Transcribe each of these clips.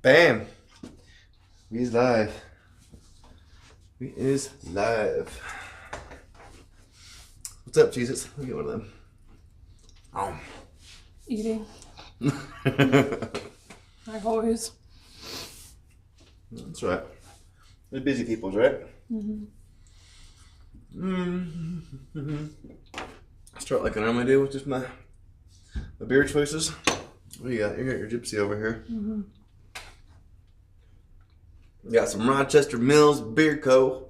Bam! We is live. We is live. What's up, Jesus? Let me get one of them. Oh. Eating. Like always. That's right. They're busy peoples, right? Start like I normally do with just my beer choices. What do you got? You got your gypsy over here. You got some Rochester Mills Beer Co.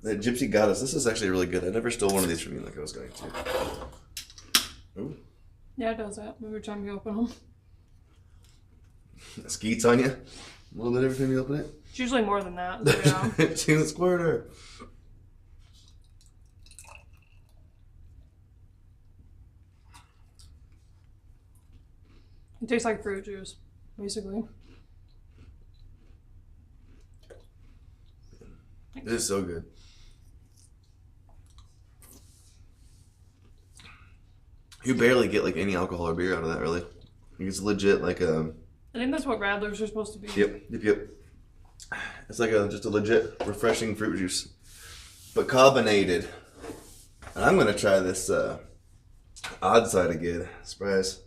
The Gypsy got us. This is actually really good. I never stole one of these from you like I was going to. Ooh. Yeah, it does that every time you open them. Skeets on you. A little bit every time you open it. It's usually more than that. So yeah. She's a squirter. It tastes like fruit juice, basically. It is so good. You barely get like any alcohol or beer out of that, really. Like, it's legit like a. I think that's what Radlers are supposed to be. Yep. It's like just a legit refreshing fruit juice, but carbonated. And I'm gonna try this odd side again. Surprise.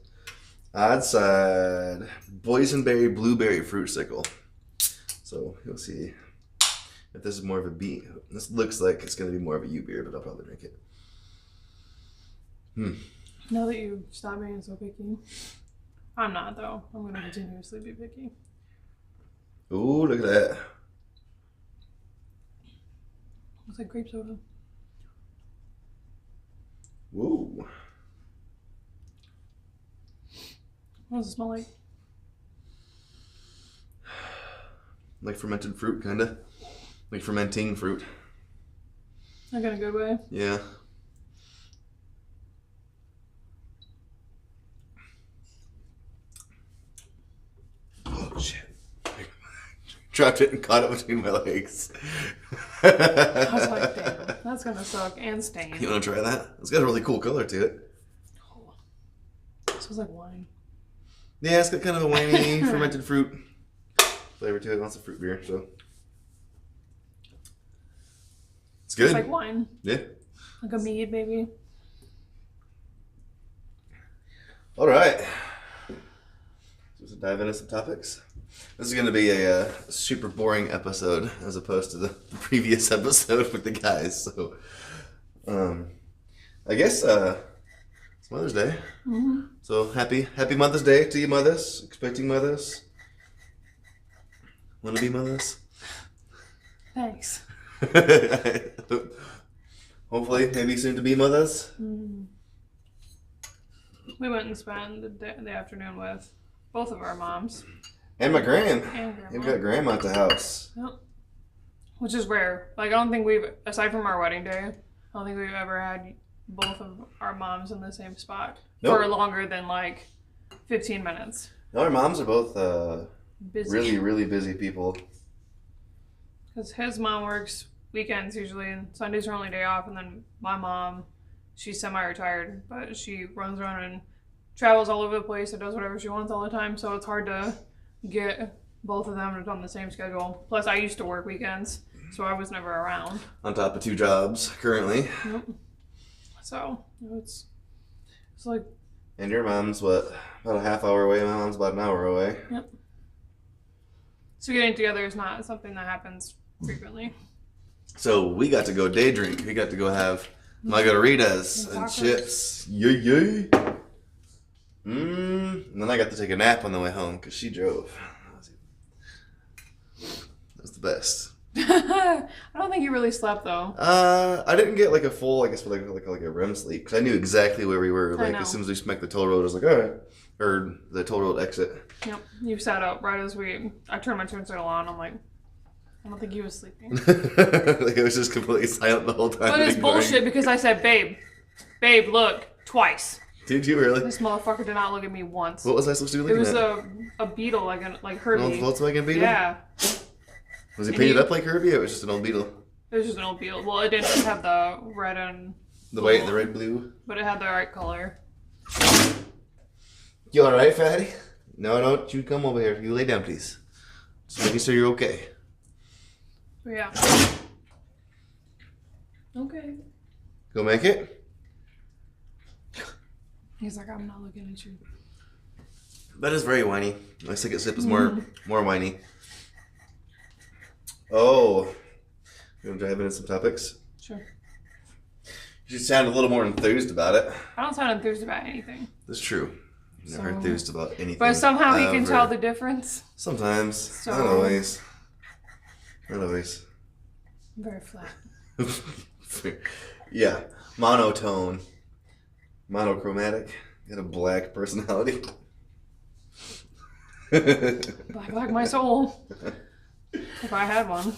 Odd side boysenberry blueberry fruit sickle. So you'll see if this is more of a B. This looks like it's gonna be more of a U beer, but I'll probably drink it. Now that you stop being so picky. I'm not though. I'm gonna continuously be picky. Ooh, look at that. Looks like grape soda. Woo. What does it smell like? Like fermented fruit, kinda. Like fermenting fruit. Like in a good way. Yeah. Oh shit. Dropped it and caught it between my legs. I was like, damn, that's gonna suck and stain. You wanna try that? It's got a really cool color to it. Oh. It smells like wine. Yeah, it's got kind of a winey fermented fruit flavor to it. Lots of fruit beer, so. It's good. It's like wine. Yeah. Like a mead, maybe. All right. So let's dive into some topics. This is going to be a super boring episode as opposed to the previous episode with the guys. So, I guess it's Mother's Day. So happy Mother's Day to you mothers, expecting mothers. Want to be mothers? Thanks. Hopefully, maybe soon to be mothers. We went and spent the afternoon with both of our moms. And my gran. And grandma. We've got grandma at the house. Yep. Which is rare. Like, I don't think we've, aside from our wedding day, I don't think we've ever had both of our moms in the same spot for longer than like 15 minutes. No, our moms are both Busy. really busy people. Because his mom works weekends usually, and Sundays are only day off, and then my mom, she's semi-retired, but she runs around and travels all over the place and does whatever she wants all the time, so it's hard to get both of them on the same schedule. Plus, I used to work weekends, so I was never around. On top of 2 jobs currently. Yep. So, it's like... And your mom's, what, about a half hour away? My mom's about an hour away. Yep. So getting together is not something that happens frequently. So we got to go day drink. We got to go have margaritas and chips. Yay. And then I got to take a nap on the way home because she drove. That's the best. I don't think you really slept though. I didn't get like a full, I guess, like a REM sleep because I knew exactly where we were. Like as soon as we smacked the toll road, I was like, all right, or the toll road exit. Yep, you sat up right as I turned my turn signal on. I'm like, I don't think he was sleeping. Like it was just completely silent the whole time. But it's bullshit because I said, babe, look, twice. Did you really? This motherfucker did not look at me once. What was I supposed to be It looking was at? a beetle, like Herbie. An old Volkswagen Beetle? Yeah. Was he painted up like Herbie or it was just an old Beetle? It was just an old beetle. Well, it didn't have the red and The white and the red blue? but it had the right color. You alright, fatty? No, don't you come over here. You lay down, please. Just making sure you're okay. But yeah. Okay. Go make it. He's like, I'm not looking at you. That is very whiny. My second sip is more whiny. Oh. You want to dive into some topics? Sure. You sound a little more enthused about it. I don't sound enthused about anything. That's true. Never enthused about anything. But somehow he can ever. tell the difference. Sometimes. Not always. Not always. Very flat. Yeah. Monotone. Monochromatic. You got a black personality. Black like my soul. If I had one.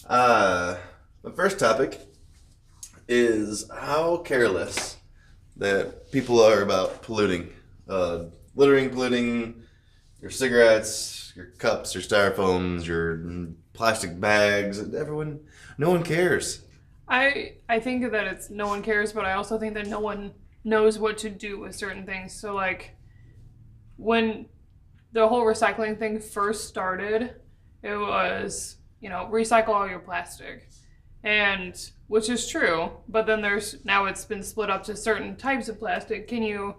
The first topic is how careless that people are about polluting. Littering, polluting your cigarettes, your cups, your styrofoams, your plastic bags. No one cares. I think that it's no one cares, but I also think that no one knows what to do with certain things. So like when the whole recycling thing first started, it was, recycle all your plastic. And which is true, but then now it's been split up to certain types of plastic. Can you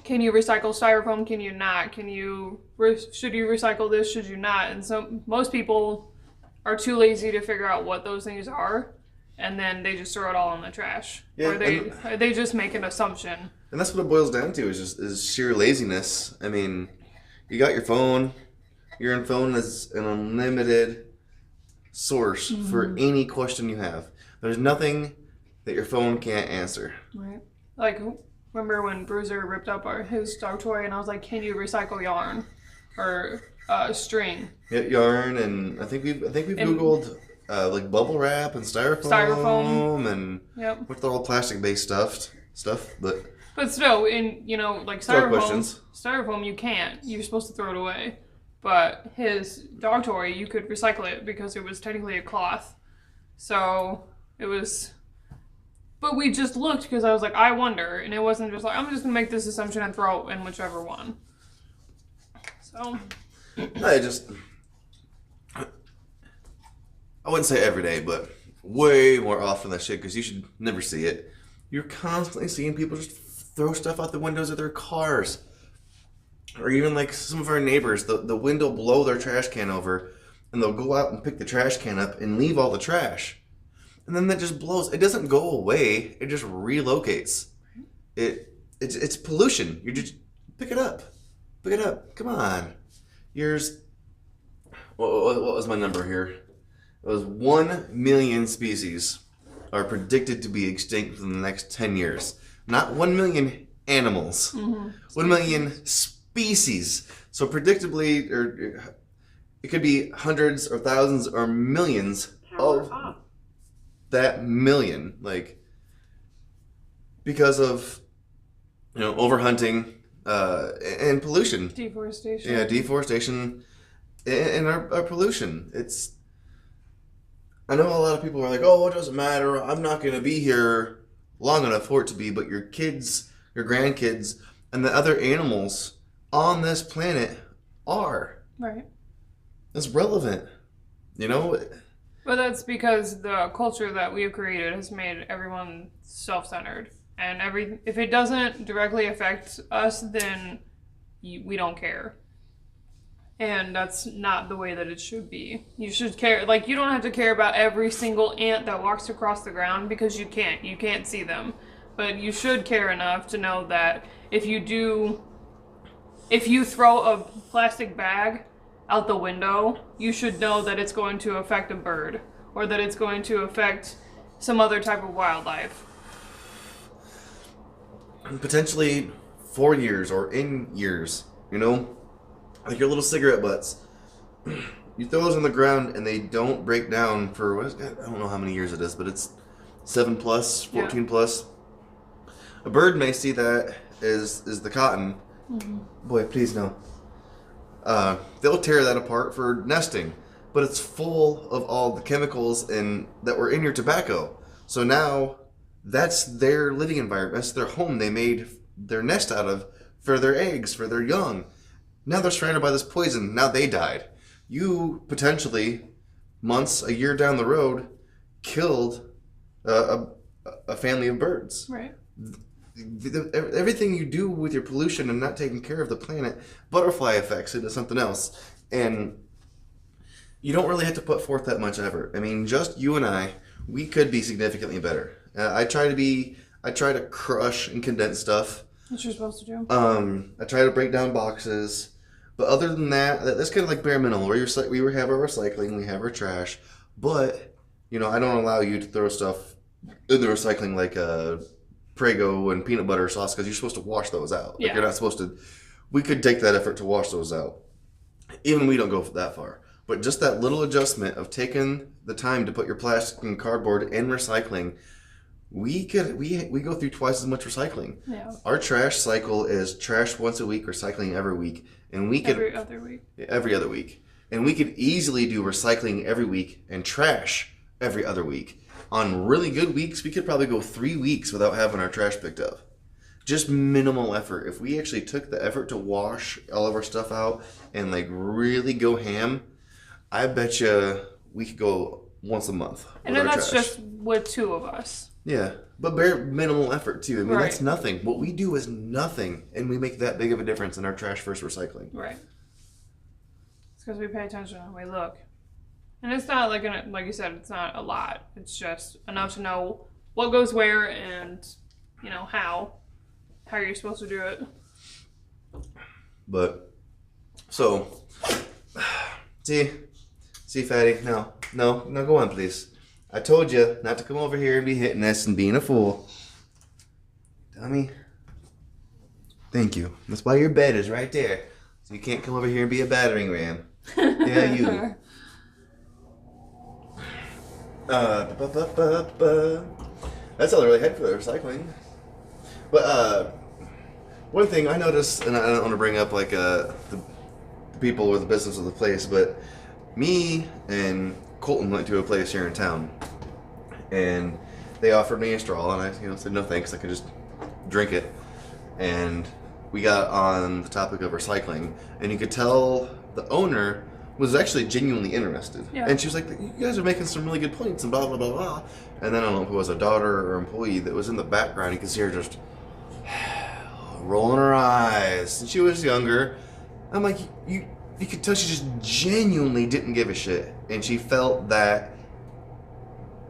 recycle styrofoam? Can you not? Should you recycle this? Should you not? And so most people are too lazy to figure out what those things are, and then they just throw it all in the trash. Yeah, or they just make an assumption. And that's what it boils down to is sheer laziness. I mean, you got your phone. Your phone is an unlimited source for any question you have. There's nothing that your phone can't answer. Right. Like, remember when Bruiser ripped up his dog toy, and I was like, "Can you recycle yarn or string?" Yeah, yarn, and I think we've googled like bubble wrap and styrofoam. And Yep. what's all plastic based stuff, but still, like Still questions. styrofoam, you can't. You're supposed to throw it away. But his dog toy, you could recycle it because it was technically a cloth. So it was. But we just looked because I was like, I wonder, and it wasn't just like I'm just gonna make this assumption and throw it in whichever one. So. I wouldn't say every day, but way more often than shit, because you should never see it. You're constantly seeing people just throw stuff out the windows of their cars. Or even like some of our neighbors, the wind will blow their trash can over, and they'll go out and pick the trash can up and leave all the trash. And then that just blows. It doesn't go away. It just relocates. It's pollution. You just pick it up. Pick it up. Come on. What was my number here? It was 1 million species are predicted to be extinct within the next 10 years. Not 1 million animals. 1 million species. So predictably, or it could be hundreds or thousands or millions of that million. Like, because of, overhunting and pollution. Deforestation. Yeah, deforestation and our pollution. I know a lot of people are like, oh, it doesn't matter. I'm not going to be here long enough for it to be. But your kids, your grandkids, and the other animals on this planet are. Right. It's relevant. But that's because the culture that we have created has made everyone self-centered. And if it doesn't directly affect us, then we don't care. And that's not the way that it should be. You should care. Like, you don't have to care about every single ant that walks across the ground because you can't. You can't see them. But you should care enough to know that if you throw a plastic bag out the window, you should know that it's going to affect a bird or that it's going to affect some other type of wildlife. And potentially 4 years or in years, like your little cigarette butts. You throw those on the ground and they don't break down for, I don't know how many years it is, but it's 7 plus, 14 plus. A bird may see that as the cotton. Boy, please no. They'll tear that apart for nesting, but it's full of all the chemicals that were in your tobacco. So now that's their living environment. That's their home they made their nest out of for their eggs, for their young. Now they're surrounded by this poison. Now they died. You potentially, months, a year down the road, killed a family of birds. Right. Everything you do with your pollution and not taking care of the planet, butterfly effects into something else. And you don't really have to put forth that much effort. I mean, just you and I, we could be significantly better. I try to crush and condense stuff. What you're supposed to do. I try to break down boxes. But other than that, that's kind of like bare minimum. We have our recycling, we have our trash. But, I don't allow you to throw stuff in the recycling like Prego and peanut butter sauce because you're supposed to wash those out. Yeah. Like you're not supposed to. We could take that effort to wash those out. Even we don't go that far. But just that little adjustment of taking the time to put your plastic and cardboard in recycling, we go through twice as much recycling. Yeah. Our trash cycle is trash once a week, recycling every week, and we could Every other week. Every other week, and we could easily do recycling every week and trash every other week. On really good weeks, we could probably go 3 weeks without having our trash picked up. Just minimal effort. If we actually took the effort to wash all of our stuff out and like really go ham, I bet you we could go once a month. And then that's just with 2 of us. Yeah, but bare minimal effort too. I mean, Right. That's nothing. What we do is nothing, and we make that big of a difference in our trash versus recycling. Right. It's because we pay attention and we look. And it's not like you said, it's not a lot. It's just enough to know what goes where and, how you're supposed to do it. But, so, see, Fatty, no, go on, please. I told you not to come over here and be hitting this and being a fool. Dummy. Thank you. That's why your bed is right there. So you can't come over here and be a battering ram. Yeah, you. That's all I really had for the recycling. But one thing I noticed, and I don't want to bring up like the people or the business of the place, but me and Colton went to a place here in town, and they offered me a straw, and I said no thanks. I could just drink it. And we got on the topic of recycling, and you could tell the owner was actually genuinely interested. Yeah. And she was like, you guys are making some really good points and blah, blah, blah, blah. And then I don't know if it was a daughter or employee that was in the background. You could see her just rolling her eyes. And she was younger. I'm like, you could tell she just genuinely didn't give a shit. And she felt that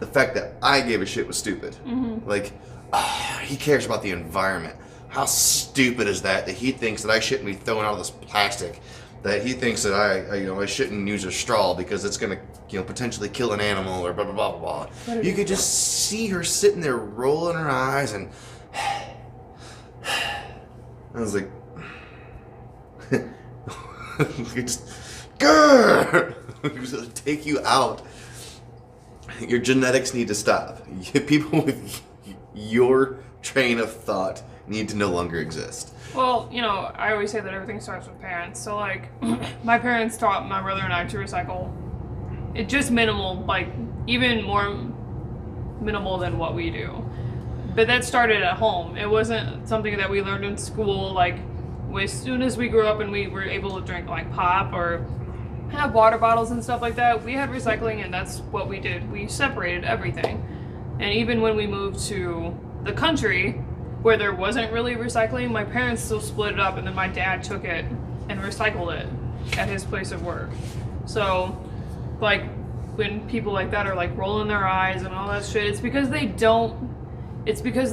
the fact that I gave a shit was stupid. Mm-hmm. Like, he cares about the environment. How stupid is that he thinks that I shouldn't be throwing out this plastic? That he thinks that I shouldn't use a straw because it's gonna potentially kill an animal or blah blah blah blah blah. You could just see her sitting there rolling her eyes, and I was like, just grrr! Take you out. Your genetics need to stop. People with your train of thought need to no longer exist. Well, I always say that everything starts with parents. So, like, my parents taught my brother and I to recycle. It's just minimal, like, even more minimal than what we do. But that started at home. It wasn't something that we learned in school. Like, as soon as we grew up and we were able to drink, like, pop or have water bottles and stuff like that, we had recycling, and that's what we did. We separated everything. And even when we moved to the country, where there wasn't really recycling, my parents still split it up, and then my dad took it and recycled it at his place of work. So, like, when people like that are like rolling their eyes and all that shit, it's because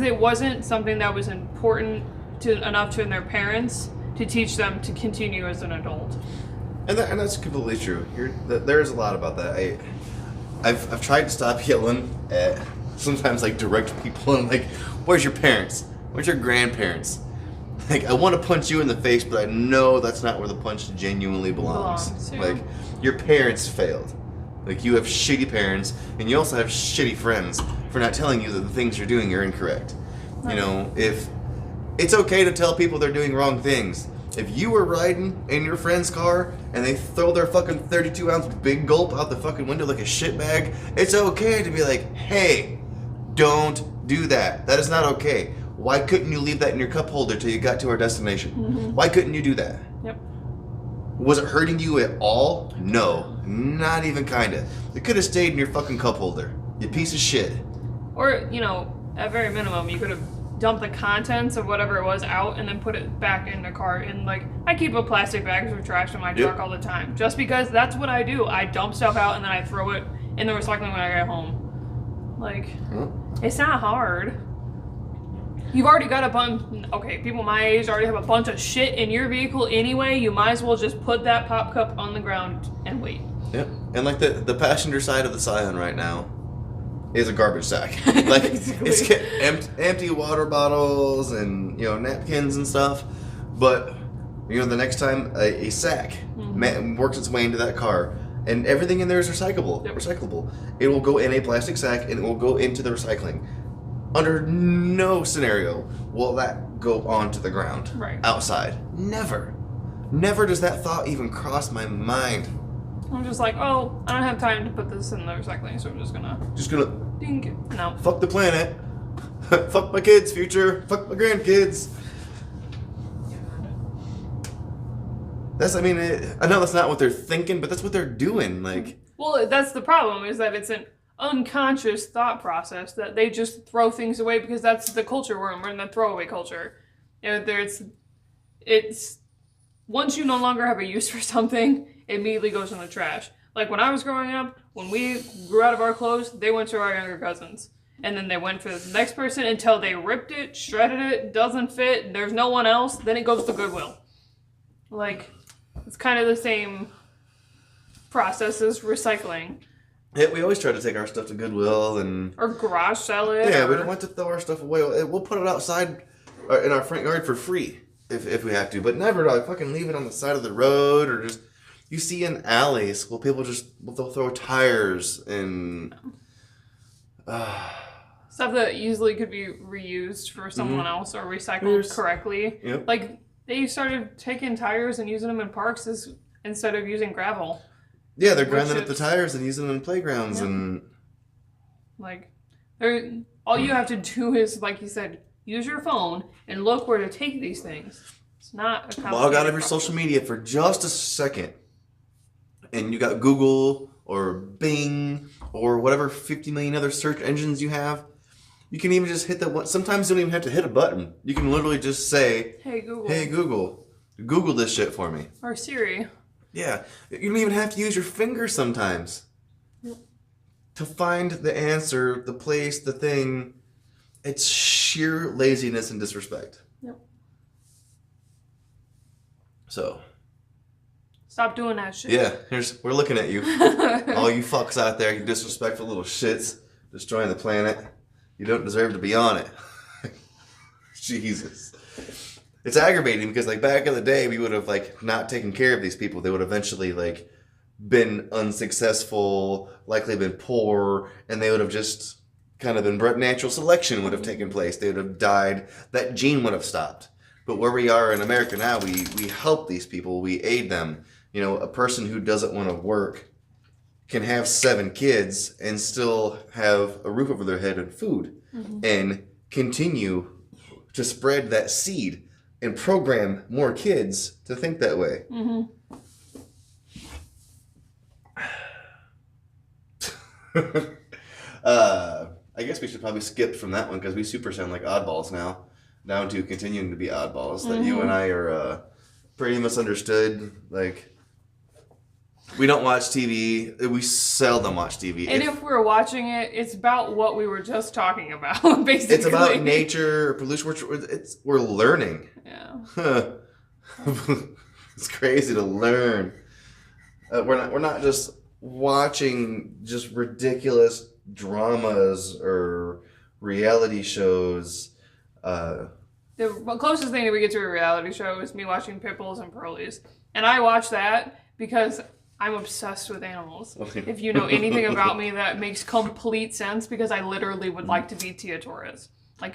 it wasn't something that was important enough to their parents to teach them to continue as an adult. And that's completely true. There's a lot about that. I've tried to stop yelling at sometimes like direct people and like, where's your parents? Where's your grandparents? Like, I want to punch you in the face, but I know that's not where the punch genuinely belongs. Yeah. Like, your parents failed. Like, you have shitty parents, and you also have shitty friends for not telling you that the things you're doing are incorrect. Right. If it's okay to tell people they're doing wrong things. If you were riding in your friend's car and they throw their fucking 32-ounce big gulp out the fucking window like a shitbag, it's okay to be like, hey, don't do that. That is not okay. Why couldn't you leave that in your cup holder till you got to our destination? Why couldn't you do that? Yep. Was it hurting you at all? No. Not even kinda. It could have stayed in your fucking cup holder. You piece of shit. Or, you know, at very minimum, you could have dumped the contents of whatever it was out and then put it back in the car. And, like, I keep a plastic bag for trash in my truck all the time. Just because that's what I do. I dump stuff out and then I throw it in the recycling when I get home. Like, it's not hard. You've already got a bunch. Okay, people my age already have a bunch of shit in your vehicle anyway. You might as well just put that pop cup on the ground and wait. Yep. And like the passenger side of the Scion right now is a garbage sack. Like it's empty water bottles and napkins and stuff. But the next time a sack works its way into that car, and everything in there is recyclable. It will go in a plastic sack and it will go into the recycling. Under no scenario will that go onto the ground outside. Never. Never does that thought even cross my mind. I'm just like, oh, I don't have time to put this in the recycling, so I'm just gonna dink it. No. Fuck the planet. Fuck my kids' future. Fuck my grandkids. I know that's not what they're thinking, but that's what they're doing. Like, well, that's the problem, is that it's an unconscious thought process that they just throw things away because that's the culture we're in. We're in the throwaway culture. It's once you no longer have a use for something, it immediately goes in the trash. Like when I was growing up, when we grew out of our clothes, they went to our younger cousins. And then they went for the next person until they ripped it, shredded it, doesn't fit, there's no one else, then it goes to Goodwill. Like, it's kind of the same process as recycling. Yeah, we always try to take our stuff to Goodwill or garage sell it. Yeah, we don't want to throw our stuff away. We'll put it outside in our front yard for free if we have to, but never fucking leave it on the side of the road or just. You see in alleys, people they'll throw tires and stuff that easily could be reused for someone else or recycled correctly. Yep. Like they started taking tires and using them in parks instead of using gravel. Yeah, they're grinding up the tires and using them in playgrounds and like all you have to do is, like you said, use your phone and look where to take these things. It's not a log out of your social media for just a second. And you got Google or Bing or whatever 50 million other search engines you have. You can even just hit the one. Sometimes you don't even have to hit a button. You can literally just say, Hey Google, Google this shit for me. Or Siri. Yeah. You don't even have to use your fingers sometimes. Yep. To find the answer, the place, the thing. It's sheer laziness and disrespect. Yep. So. Stop doing that shit. Yeah, we're looking at you. All you fucks out there, you disrespectful little shits, destroying the planet. You don't deserve to be on it. Jesus. It's aggravating because back in the day, we would have not taken care of these people. They would eventually been unsuccessful, likely been poor, and they would have just kind of been natural selection would have taken place. They would have died. That gene would have stopped. But where we are in America now, we help these people. We aid them. A person who doesn't want to work can have 7 kids and still have a roof over their head and food and continue to spread that seed and program more kids to think that way. I guess we should probably skip from that one because we super sound like oddballs now, down to continuing to be oddballs. That you and I are pretty misunderstood. We don't watch TV. We seldom watch TV. And if we're watching it, it's about what we were just talking about, basically. It's about nature, pollution. We're learning. Yeah. It's crazy to learn. We're not just watching just ridiculous dramas or reality shows. The closest thing that we get to a reality show is me watching Pitbulls and Pearlies. And I watch that because I'm obsessed with animals. If you know anything about me, that makes complete sense because I literally would like to be Tia Torres.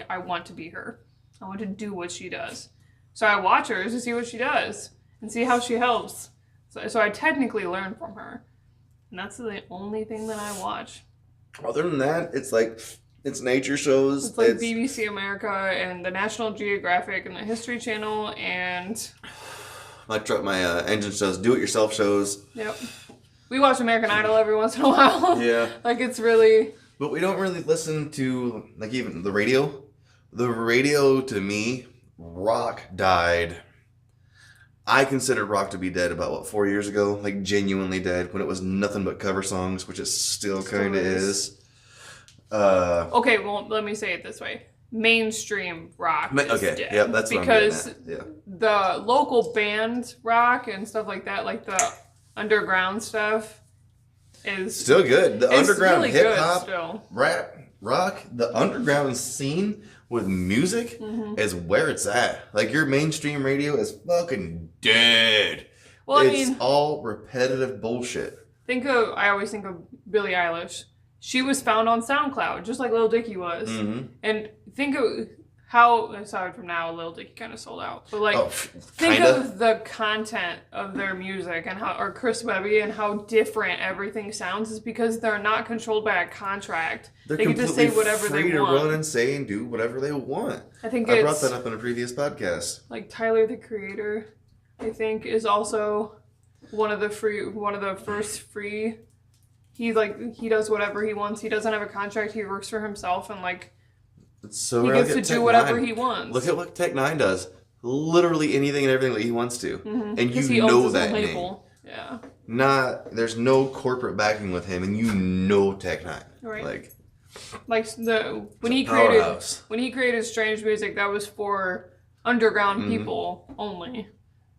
I want to be her. I want to do what she does. So I watch her to see what she does and see how she helps. So I technically learn from her. And that's the only thing that I watch. Other than that, it's It's nature shows. It's like BBC America and the National Geographic and the History Channel and my engine shows, do-it-yourself shows. Yep. We watch American Idol every once in a while. Yeah. Like it's really. But we don't really listen to like even the radio. The radio to me, rock died. I considered rock to be dead about 4 years ago, like genuinely dead when it was nothing but cover songs, which it still kind of is. Okay, well, let me say it this way. Mainstream rock is dead. Yeah, that's what because I'm getting at. Yeah. the local band rock and stuff like that, like the underground stuff, is still good. The underground really hip hop, rap, rock, the underground scene with music is where it's at. Like your mainstream radio is fucking dead. Well, it's all repetitive bullshit. I always think of Billie Eilish. She was found on SoundCloud, just like Lil Dicky was. Mm-hmm. And think of how, aside from now, Lil Dicky kind of sold out. But like, think of the content of their music and or Chris Webby and how different everything sounds is because they're not controlled by a contract. They get to say whatever they want. Free to run and say and do whatever they want. I brought that up in a previous podcast. Like Tyler the Creator, I think, is also one of the first free. He does whatever he wants. He doesn't have a contract. He works for himself and like so he gets to do whatever he wants. Look at what Tech-9 does. Literally anything and everything that he wants to. Mm-hmm. And you know that name. Yeah. There's no corporate backing with him and you know Tech-9. Right. When he created Strange Music, that was for underground people only.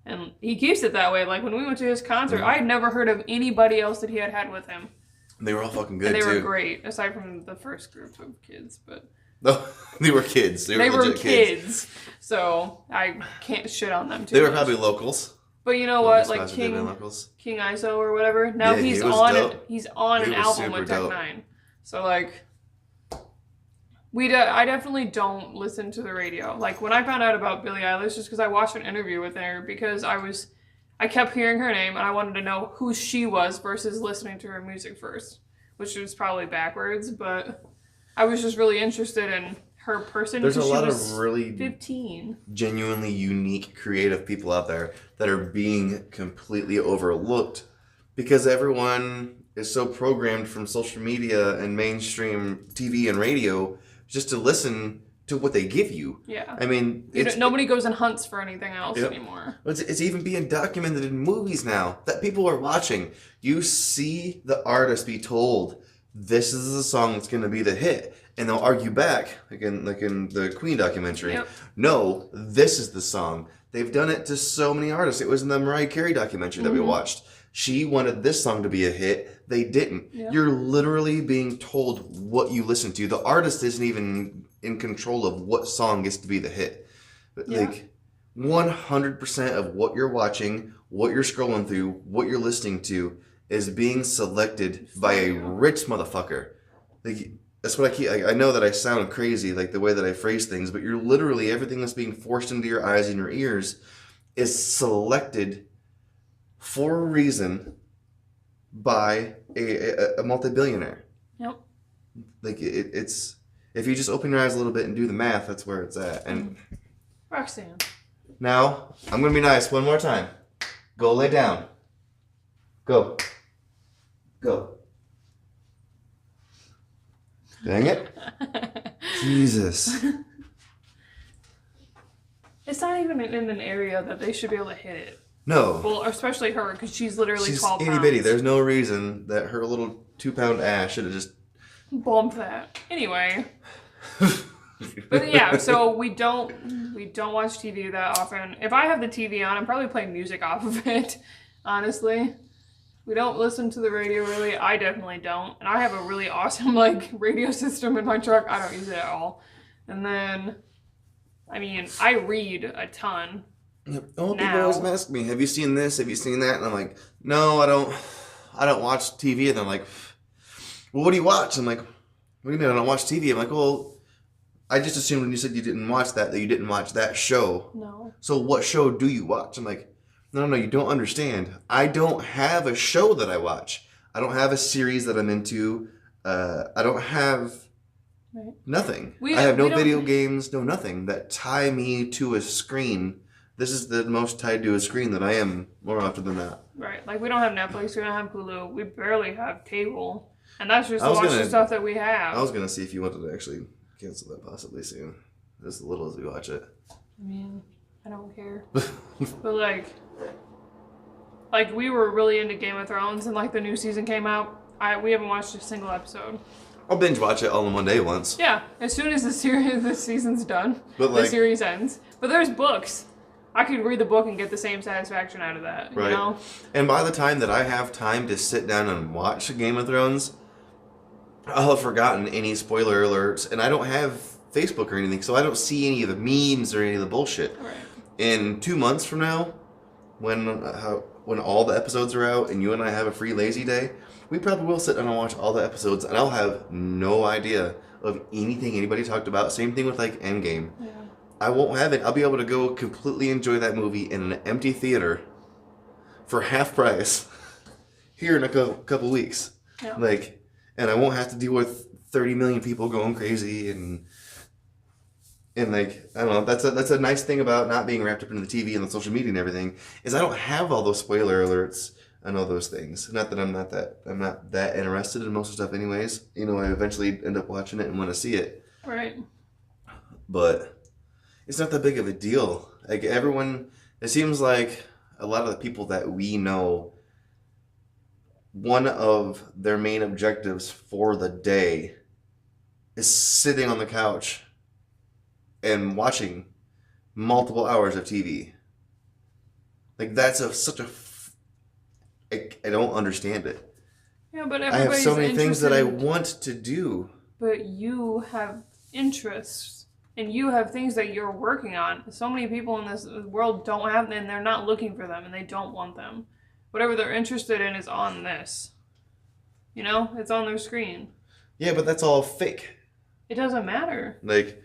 And he keeps it that way. Like when we went to his concert, I had never heard of anybody else that he had with him. They were all fucking good, and they were great, aside from the first group of kids. But they were kids. They were kids. So I can't shit on them too They were much. probably locals. But you know what? Like King ISO or whatever. Now he's on an album with Tech-9. So like, I definitely don't listen to the radio. Like when I found out about Billie Eilish, just because I watched an interview with her because I kept hearing her name and I wanted to know who she was versus listening to her music first, which was probably backwards, but I was just really interested in her person. There's a lot of really 15. Genuinely unique, creative people out there that are being completely overlooked because everyone is so programmed from social media and mainstream TV and radio just to listen to what they give you. Yeah. I mean, nobody goes and hunts for anything else anymore. It's even being documented in movies now that people are watching. You see the artist be told, this is the song that's going to be the hit. And they'll argue back, like in the Queen documentary. Yep. No, this is the song. They've done it to so many artists. It was in the Mariah Carey documentary that we watched. She wanted this song to be a hit. They didn't. Yep. You're literally being told what you listen to. The artist isn't even in control of what song gets to be the hit. Like 100% of what you're watching, what you're scrolling through, what you're listening to is being selected by a rich motherfucker. Like, that's what I know that I sound crazy, like the way that I phrase things, but you're literally, everything that's being forced into your eyes and your ears is selected for a reason by a multi-billionaire. Yep. Like it's if you just open your eyes a little bit and do the math, that's where it's at. And Roxanne. Now I'm gonna be nice one more time. Go lay down. Go. Dang it. Jesus. It's not even in an area that they should be able to hit it. No. Well, especially her, because she's literally 12 pounds. Itty bitty. There's no reason that her little 2-pound ass should have just bumped that. Anyway. But yeah, so we don't watch TV that often. If I have the TV on, I'm probably playing music off of it, honestly. We don't listen to the radio really. I definitely don't. And I have a really awesome radio system in my truck. I don't use it at all. And then, I mean, I read a ton. People always ask me, have you seen this? Have you seen that? And I'm like, no, I don't watch TV. And they're like, well, what do you watch? I'm like, what do you mean I don't watch TV? I'm like, well, I just assumed when you said you didn't watch that you didn't watch that show. No. So what show do you watch? I'm like, no, you don't understand. I don't have a show that I watch. I don't have a series that I'm into. I don't have Right. Nothing. We- I have no we don't- video games, no nothing that tie me to a screen. This is the most tied to a screen that I am more often than not. Right. Like, we don't have Netflix, we don't have Hulu, we barely have cable. And that's just I to was watch the gonna- stuff that we have. I was gonna see if you wanted to actually cancel that possibly soon. As little as we watch it. I mean, I don't care. But like we were really into Game of Thrones, and like the new season came out. We haven't watched a single episode. I'll binge watch it all in one day once. Yeah, as soon as the season's done, But the like, series ends. But there's books. I could read the book and get the same satisfaction out of that. Right. You know? and by the time that I have time to sit down and watch Game of Thrones, I'll have forgotten any spoiler alerts, and I don't have Facebook or anything, so I don't see any of the memes or any of the bullshit. Right. In 2 months from now, when all the episodes are out and you and I have a free lazy day, we probably will sit down and watch all the episodes, and I'll have no idea of anything anybody talked about. Same thing with like Endgame. Yeah. I won't have it. I'll be able to go completely enjoy that movie in an empty theater for half price here in a couple weeks. Yeah. Like, and I won't have to deal with 30 million people going crazy and like, I don't know. That's a nice thing about not being wrapped up into the TV and the social media and everything, is I don't have all those spoiler alerts and all those things. Not that I'm not that interested in most of the stuff anyways. You know, I eventually end up watching it and want to see it. Right. But it's not that big of a deal. Like, everyone, it seems like a lot of the people that we know, one of their main objectives for the day is sitting on the couch and watching multiple hours of TV. Like, that's I don't understand it. Yeah, but I have everybody's so many things that I interested- want to do. But you have interests, and you have things that you're working on. So many people in this world don't have them, and they're not looking for them, and they don't want them. Whatever they're interested in is on this. You know? It's on their screen. Yeah, but that's all fake. It doesn't matter. Like,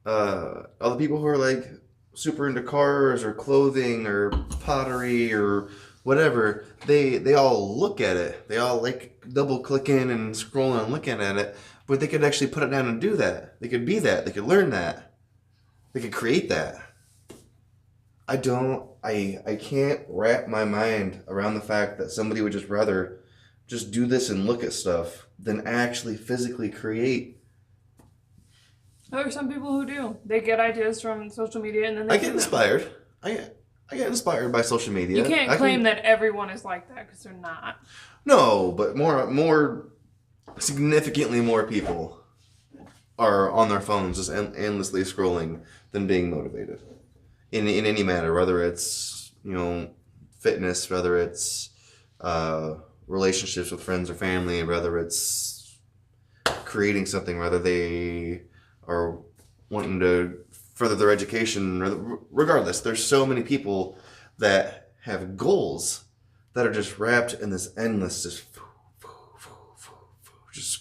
all the people who are like super into cars or clothing or pottery or whatever, they all look at it. They all like double clicking and scrolling and looking at it, but they could actually put it down and do that. They could be that. They could learn that. They could create that. I can't wrap my mind around the fact that somebody would just rather just do this and look at stuff than actually physically create. There are some people who do. They get ideas from social media and then they I do get them. inspired. I get inspired by social media. You can't claim that everyone is like that, because they're not. No, but more significantly more people are on their phones just endlessly scrolling than being motivated in any matter, whether it's, you know, fitness, whether it's relationships with friends or family, whether it's creating something, whether they are wanting to further their education. Regardless, there's so many people that have goals that are just wrapped in this endless just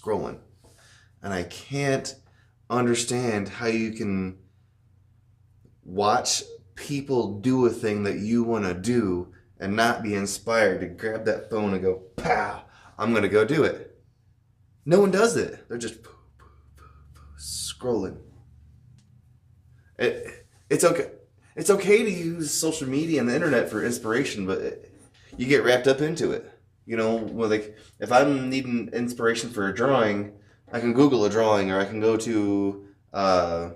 scrolling, and I can't understand how you can watch people do a thing that you want to do and not be inspired to grab that phone and go, pow, I'm gonna go do it. No one does it. They're just scrolling. It's okay. It's okay to use social media and the internet for inspiration, but you get wrapped up into it. You know, well, like, if I'm needing inspiration for a drawing, I can Google a drawing, or I can go to an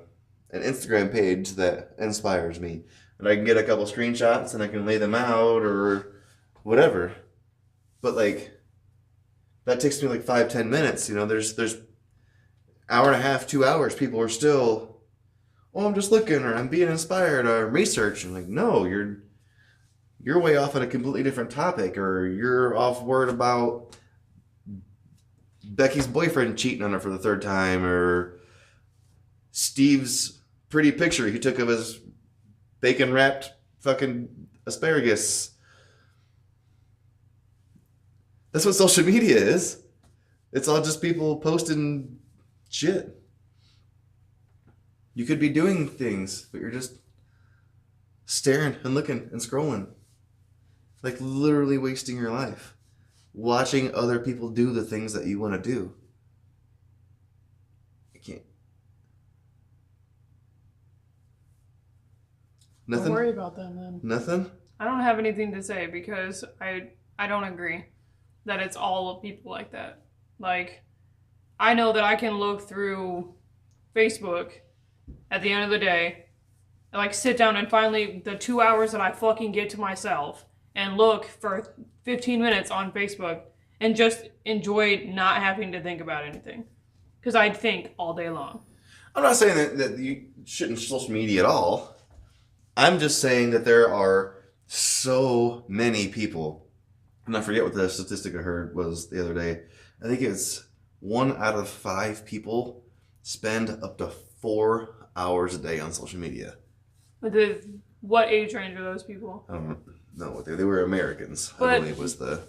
Instagram page that inspires me, and I can get a couple screenshots and I can lay them out or whatever. But like, that takes me like 5-10 minutes. You know, there's hour and a half, 2 hours. People are still, oh, I'm just looking, or I'm being inspired, or I'm researching. Like, no, you're way off on a completely different topic, or you're off worried about Becky's boyfriend cheating on her for the third time, or Steve's pretty picture he took of his bacon wrapped fucking asparagus. That's what social media is. It's all just people posting shit. You could be doing things, but you're just staring and looking and scrolling. Like, literally wasting your life watching other people do the things that you want to do. I can't. Don't Nothing? worry about them then. Nothing? I don't have anything to say because I don't agree that it's all people like that. Like, I know that I can look through Facebook at the end of the day, and like sit down and finally the 2 hours that I fucking get to myself and look for 15 minutes on Facebook and just enjoy not having to think about anything. Because I'd think all day long. I'm not saying that you shouldn't social media at all. I'm just saying that there are so many people, and I forget what the statistic I heard was the other day. I think it's 1 out of 5 people spend up to 4 hours a day on social media. What age range are those people? I don't know what they were Americans, But I believe was the...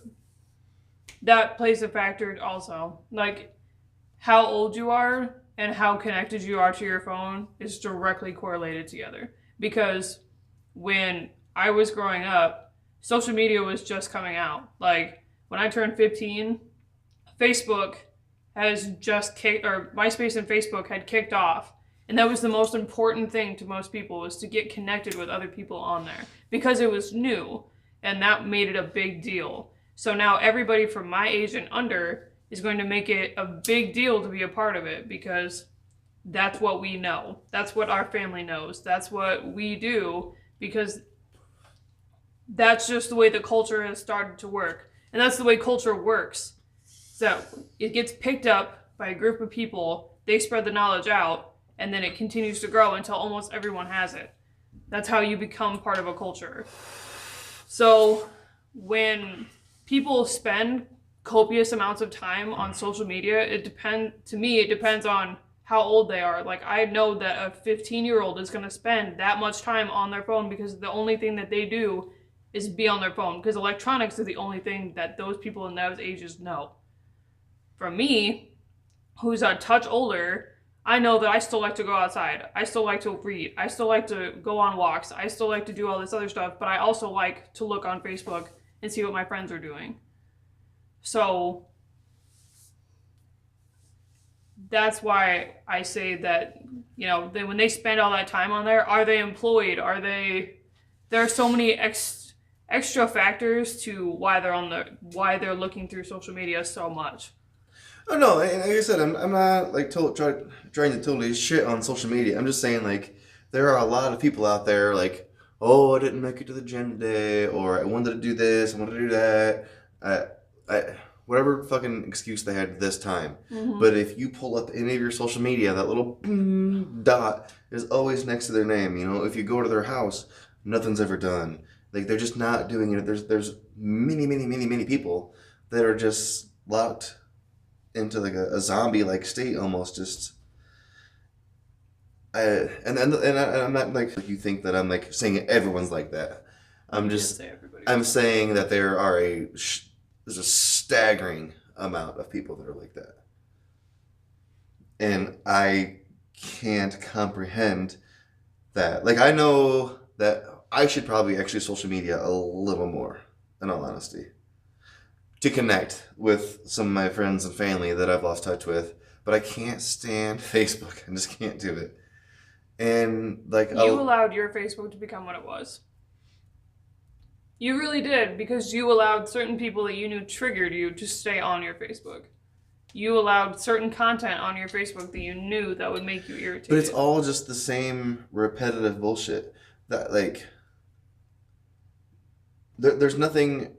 That plays a factor also. Like, how old you are and how connected you are to your phone is directly correlated together. Because when I was growing up, social media was just coming out. Like, when I turned 15, Facebook has just kicked, or MySpace and Facebook had kicked off. And that was the most important thing to most people, was to get connected with other people on there. Because it was new, and that made it a big deal. So now everybody from my age and under is going to make it a big deal to be a part of it, because that's what we know. That's what our family knows. That's what we do, because that's just the way the culture has started to work. And that's the way culture works. So it gets picked up by a group of people, they spread the knowledge out, and then it continues to grow until almost everyone has it. That's how you become part of a culture. So when people spend copious amounts of time on social media, it depends on how old they are. Like, I know that a 15-year-old is going to spend that much time on their phone because the only thing that they do is be on their phone, because electronics is the only thing that those people in those ages know. For me, who's a touch older, I know that I still like to go outside. I still like to read. I still like to go on walks. I still like to do all this other stuff, but I also like to look on Facebook and see what my friends are doing. So that's why I say that, you know, when they spend all that time on there, are they employed? There are so many extra factors to why they're looking through social media so much. Oh no, and like I said, I'm not like trying to totally shit on social media. I'm just saying, like, there are a lot of people out there like, oh, I didn't make it to the gym today, or I wanted to do this, I wanted to do that. Whatever fucking excuse they had this time. Mm-hmm. But if you pull up any of your social media, that little dot is always next to their name. You know, if you go to their house, nothing's ever done. Like, they're just not doing it. There's many people that are just locked into like a zombie-like state almost. Just and I'm not like you think that I'm like saying everyone's like that. I'm saying that there are there's a staggering amount of people that are like that, and I can't comprehend that. Like, I know that I should probably actually social media a little more, in all honesty, to connect with some of my friends and family that I've lost touch with, but I can't stand Facebook. I just can't do it. And like, you allowed your Facebook to become what it was. You really did, because you allowed certain people that you knew triggered you to stay on your Facebook. You allowed certain content on your Facebook that you knew that would make you irritated. But it's all just the same repetitive bullshit. That, like, there's nothing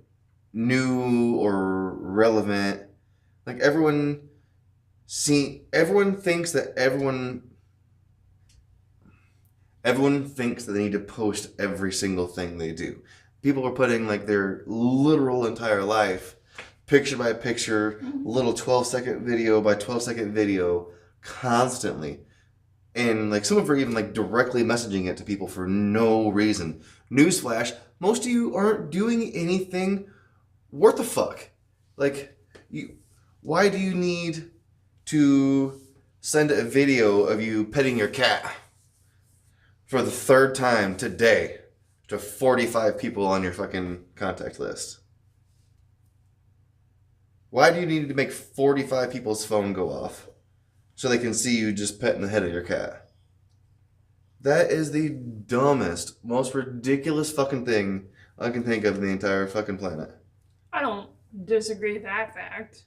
new or relevant. Like, everyone thinks that everyone thinks that they need to post every single thing they do. People are putting like their literal entire life, picture by picture, little 12-second video by 12-second video, constantly. And like, some of them are even like directly messaging it to people for no reason. Newsflash, most of you aren't doing anything worth a fuck. Like, why do you need to send a video of you petting your cat for the 3rd time today to 45 people on your fucking contact list? Why do you need to make 45 people's phone go off so they can see you just petting the head of your cat? That is the dumbest, most ridiculous fucking thing I can think of in the entire fucking planet. I don't disagree with that fact.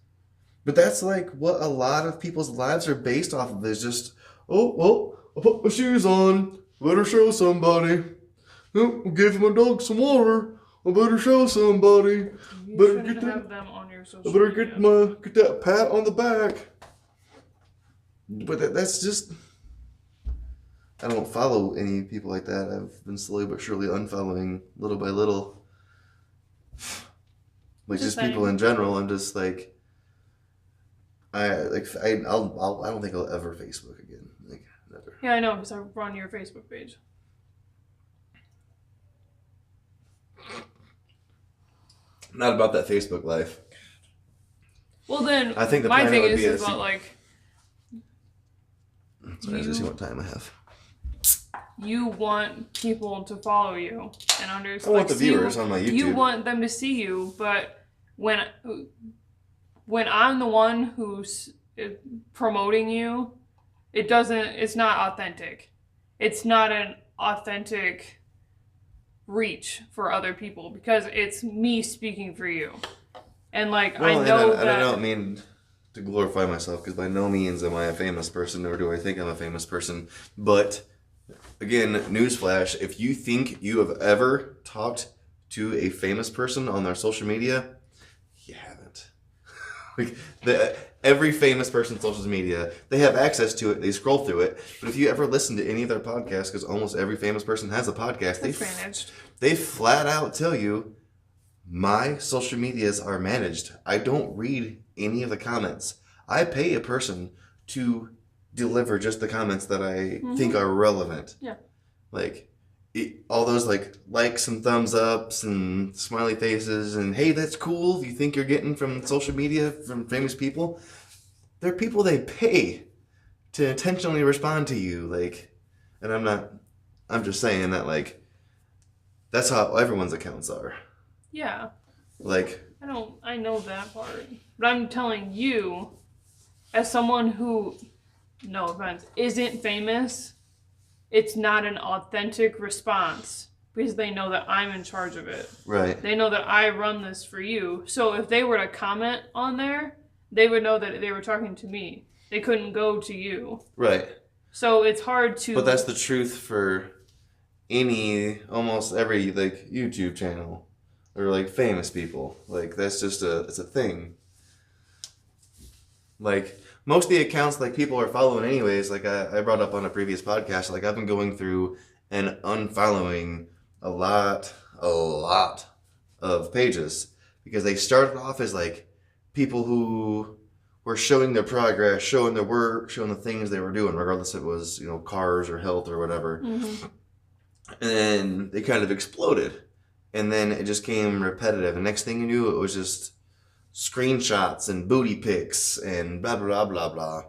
But that's like what a lot of people's lives are based off of, is just, oh, well, I put my shoes on, better show somebody. Oh, I gave my dog some water, I better show somebody. You Better shouldn't get that- have them on your social I better media. get that pat on the back. But that's just, I don't follow any people like that. I've been slowly but surely unfollowing little by little. Like just people in general. I'm just like, I don't think I'll ever Facebook again. Like never. Yeah, I know, because I run your Facebook page. Not about that Facebook life. Well, then, I think the my plan thing would is be a about, like, Sorry, I just see what time I have. you want people to follow you and understand. I want the viewers on my YouTube. You want them to see you, but when I'm the one who's promoting you, it's not authentic. It's not an authentic reach for other people because it's me speaking for you. And like, Well, I know and that. I don't mean to glorify myself, because by no means am I a famous person, nor do I think I'm a famous person. But again, newsflash: if you think you have ever talked to a famous person on their social media, you haven't. Like every famous person's social media, they have access to it. They scroll through it. But if you ever listen to any of their podcasts, because almost every famous person has a podcast, It's managed. they flat out tell you, my social medias are managed. I don't read any of the comments. I pay a person to deliver just the comments that I think are relevant. Yeah. Like, all those likes and thumbs ups and smiley faces and, hey, that's cool, you think you're getting from social media from famous people. They're people they pay to intentionally respond to you. Like, and I'm just saying that, like, that's how everyone's accounts are. Yeah. Like, I know that part. But I'm telling you, as someone who, no offense, isn't famous, it's not an authentic response because they know that I'm in charge of it. right. They know that I run this for you. So if they were to comment on there, they would know that they were talking to me. They couldn't go to you. Right. So it's hard to... But that's the truth for almost every, like, YouTube channel. Or, like, famous people. Like, that's just it's a thing. Like, most of the accounts, like, people are following anyways, like, I brought up on a previous podcast, like, I've been going through and unfollowing a lot of pages. Because they started off as, like, people who were showing their progress, showing their work, showing the things they were doing, regardless if it was, cars or health or whatever. Mm-hmm. And then they kind of exploded. And then it just came repetitive. And next thing you knew, it was just screenshots and booty pics and blah, blah, blah, blah.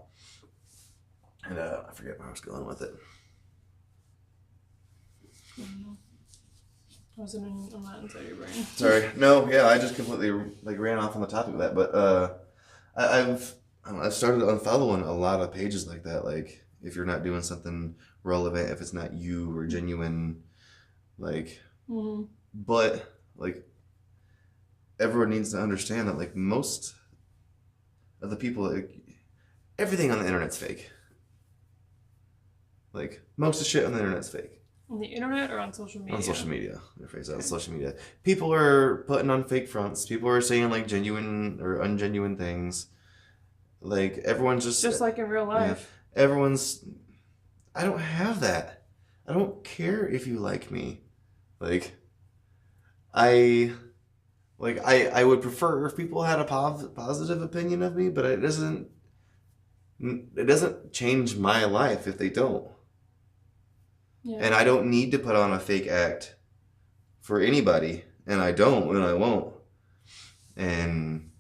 And I forget where I was going with it. Wasn't on that inside your brain. Sorry. No, yeah, I just completely ran off on the topic of that. But I've started unfollowing a lot of pages like that. Like, if you're not doing something relevant, if it's not you or genuine, like... Mm-hmm. But, like, everyone needs to understand that, like, most of the people, like, everything on the internet's fake. Like, most of the shit on the internet's fake. On the internet or on social media? On social media. On social media. People are putting on fake fronts. People are saying, like, genuine or ungenuine things. Like, everyone's just like in real life. Yeah, I don't have that. I don't care if you like me. Like... I would prefer if people had a positive opinion of me, but it doesn't change my life if they don't. Yeah. And I don't need to put on a fake act for anybody, and I don't, and I won't. And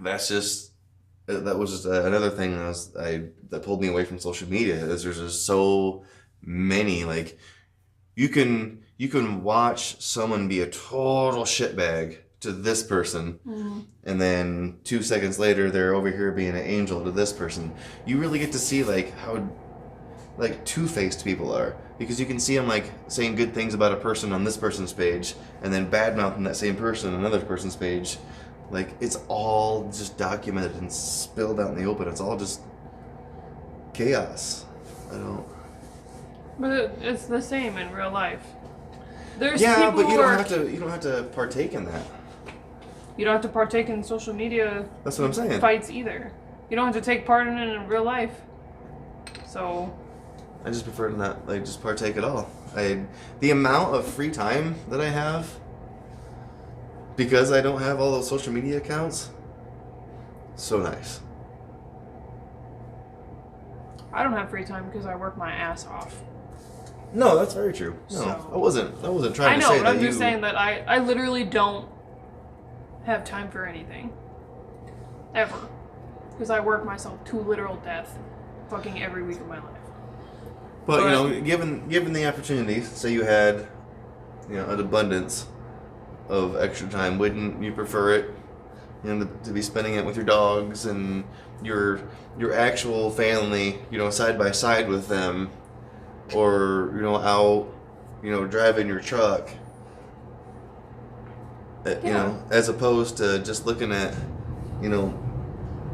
that was just another thing that pulled me away from social media. Is there's just so many, like, you can watch someone be a total shitbag to this person, and then 2 seconds later they're over here being an angel to this person. You really get to see, like, how like two-faced people are, because you can see them like saying good things about a person on this person's page and then bad-mouthing that same person on another person's page. Like, it's all just documented and spilled out in the open. It's all just chaos. I don't. But it's the same in real life. There's Yeah, people but you who don't are, have to. You don't have to partake in that. you don't have to partake in social media That's what I'm saying. fights either. You don't have to take part in it in real life. So I just prefer to not like just partake at all. The amount of free time that I have because I don't have all those social media accounts. So nice. I don't have free time because I work my ass off. No, that's very true. No, So- I wasn't trying I to know, say but that I'm you. just saying that I literally don't have time for anything. Ever. Because I work myself to literal death fucking every week of my life. But you know, given the opportunity, say you had, you know, an abundance of extra time, wouldn't you prefer it, you know, to be spending it with your dogs and your actual family, you know, side by side with them, or you know, out, you know, driving your truck, you know, as opposed to just looking at, you know,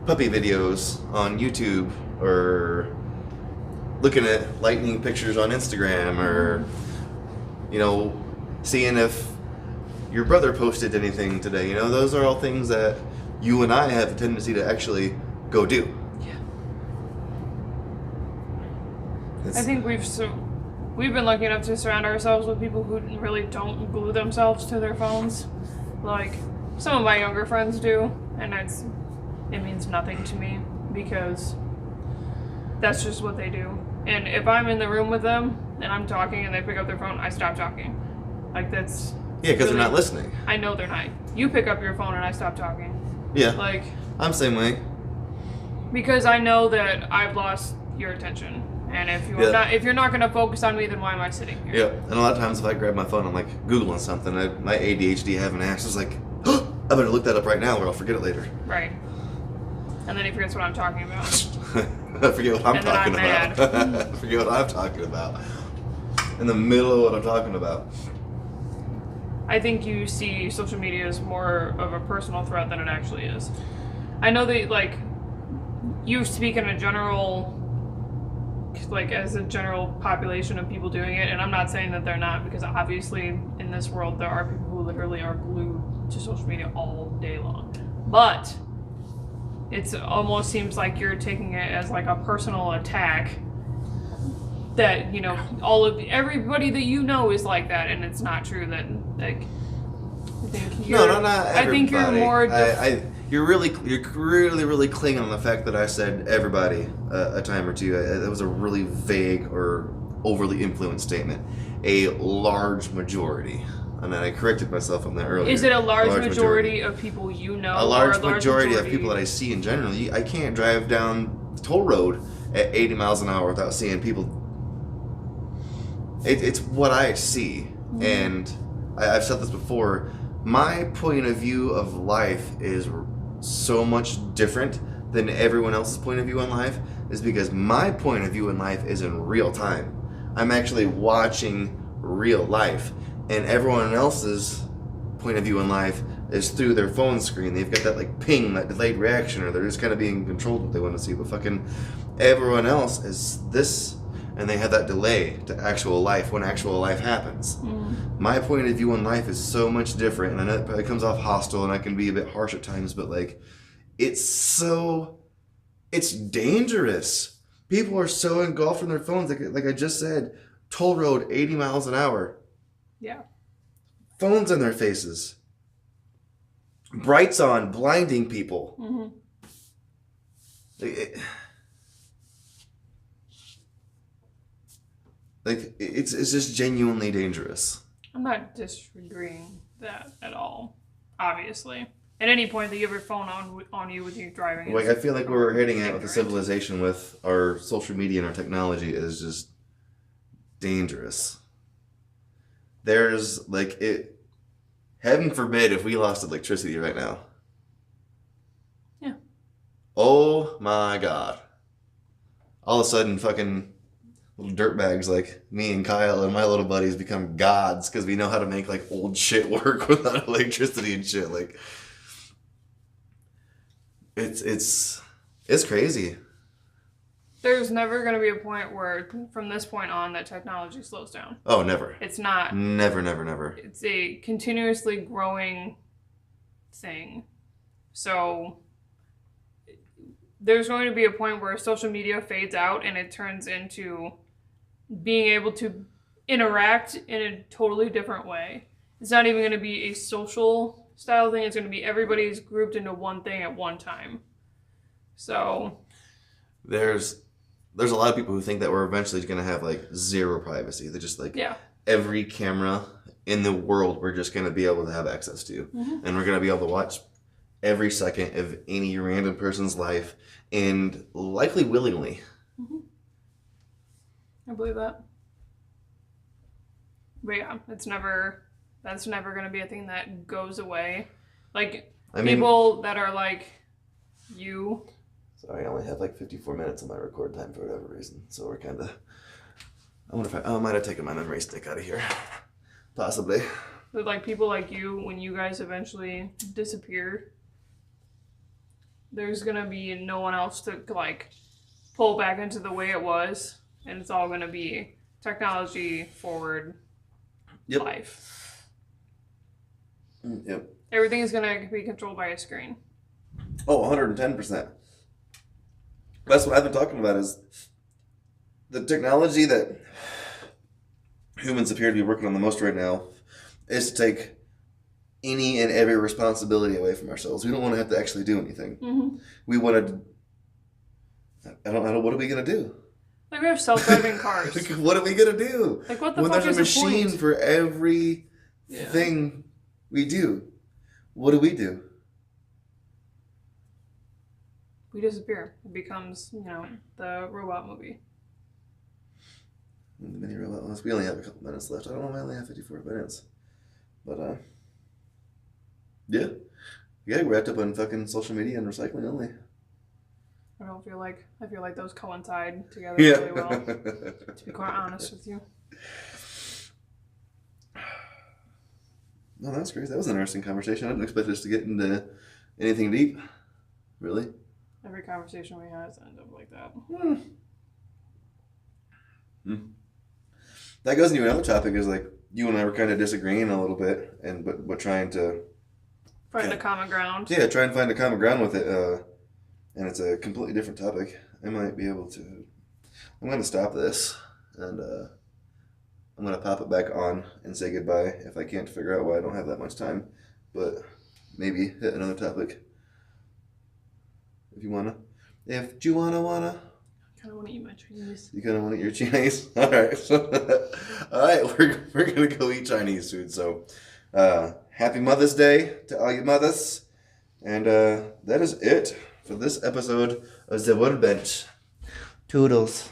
puppy videos on YouTube or looking at lightning pictures on Instagram or, you know, seeing if your brother posted anything today. You know, those are all things that you and I have a tendency to actually go do. Yeah. It's, I think we've been lucky enough to surround ourselves with people who really don't glue themselves to their phones. Like, some of my younger friends do, and it means nothing to me because that's just what they do. And if I'm in the room with them and I'm talking and they pick up their phone, I stop talking. Like, that's... yeah, because really, they're not listening. I know they're not. You pick up your phone and I stop talking. Yeah, Like, I'm the same way. because I know that I've lost your attention. And if you're not gonna focus on me, then why am I sitting here? Yeah, and a lot of times if I grab my phone, I'm like Googling something. My ADHD having an ass is like, oh, I better look that up right now or I'll forget it later. Right. And then he forgets what I'm talking about. I forget what I'm And then talking I'm about. I forget what I'm talking about. In the middle of what I'm talking about. I think you see social media as more of a personal threat than it actually is. I know that, like, you speak in a general, like, as a general population of people doing it, and I'm not saying that they're not, because obviously in this world there are people who literally are glued to social media all day long. But it almost seems like you're taking it as like a personal attack that, you know, everybody that you know is like that, and it's not true. That, like, I think you're, No, not everybody. I think you're more you're really clinging on the fact that I said everybody a time or two. That was a really vague or overly influenced statement. A large majority. And then I corrected myself on that earlier. Is it a large majority of people you know? A large majority of people that I see in general. I can't drive down the toll road at 80 miles an hour without seeing people. It's what I see. Mm-hmm. And I've said this before. My point of view of life is so much different than everyone else's point of view on life, is because my point of view in life is in real time. I'm actually watching real life. And everyone else's point of view in life is through their phone screen. They've got that like ping, that delayed reaction, or they're just kind of being controlled what they want to see. But fucking everyone else is this, and they have that delay to actual life when actual life happens. Mm. My point of view in life is so much different, and I know it probably comes off hostile, and I can be a bit harsh at times, but like, it's dangerous. People are so engulfed in their phones, like I just said, toll road 80 miles an hour. Yeah. Phones in their faces. Brights on, blinding people. Mm-hmm. It's just genuinely dangerous. I'm not disagreeing that at all, obviously. At any point that you have your phone on you with you driving. Like, I feel like where we're heading at with the civilization with our social media and our technology is just dangerous. There's, like, heaven forbid if we lost electricity right now. Yeah. Oh my God. All of a sudden, fucking, little dirtbags like me and Kyle and my little buddies become gods because we know how to make like old shit work without electricity and shit. Like it's crazy. There's never going to be a point where, from this point on, that technology slows down. Oh, never. It's not. Never. It's a continuously growing thing. So there's going to be a point where social media fades out and it turns into being able to interact in a totally different way. It's not even going to be a social style thing. It's going to be everybody's grouped into one thing at one time. So there's a lot of people who think that we're eventually going to have like zero privacy. They're just like, every camera in the world we're just going to be able to have access to. Mm-hmm. And we're going to be able to watch every second of any random person's life, and likely willingly. Mm-hmm. I believe that. But yeah, that's never going to be a thing that goes away. Like, people that are like you. Sorry, I only have like 54 minutes on my record time for whatever reason. So we're kind of... I wonder if I might have taken my memory stick out of here. Possibly. But like people like you, when you guys eventually disappear, there's going to be no one else to like pull back into the way it was. And it's all going to be technology forward life. Yep. Everything is going to be controlled by a screen. Oh, 110%. That's what I've been talking about, is the technology that humans appear to be working on the most right now is to take any and every responsibility away from ourselves. We don't want to have to actually do anything. Mm-hmm. We want to... I don't know. What are we going to do? Like, we have self-driving cars. Like, what are we going to do? Like, what the when fuck is there's a the machine point? for every thing we do? What do we do? We disappear. It becomes, the robot movie. The mini robot ones. We only have a couple minutes left. I don't know why I only have 54 minutes. But, yeah. Yeah, we're wrapped up on fucking social media and recycling only. I feel like those coincide together really well. To be quite honest with you. No, that's great. That was an interesting conversation. I didn't expect us to get into anything deep. Really? Every conversation we had ends up like that. That goes into another topic, is like you and I were kind of disagreeing a little bit, but trying to find a common ground. Yeah, try and find a common ground with it. And it's a completely different topic. I might be able to. I'm going to stop this, and I'm going to pop it back on and say goodbye if I can't figure out why I don't have that much time. But maybe hit another topic. If you wanna. I kind of want to eat my Chinese. You kind of want to eat your Chinese? All right. All right, we're going to go eat Chinese food. So, happy Mother's Day to all you mothers. And that is it for this episode of The Workbench. Toodles.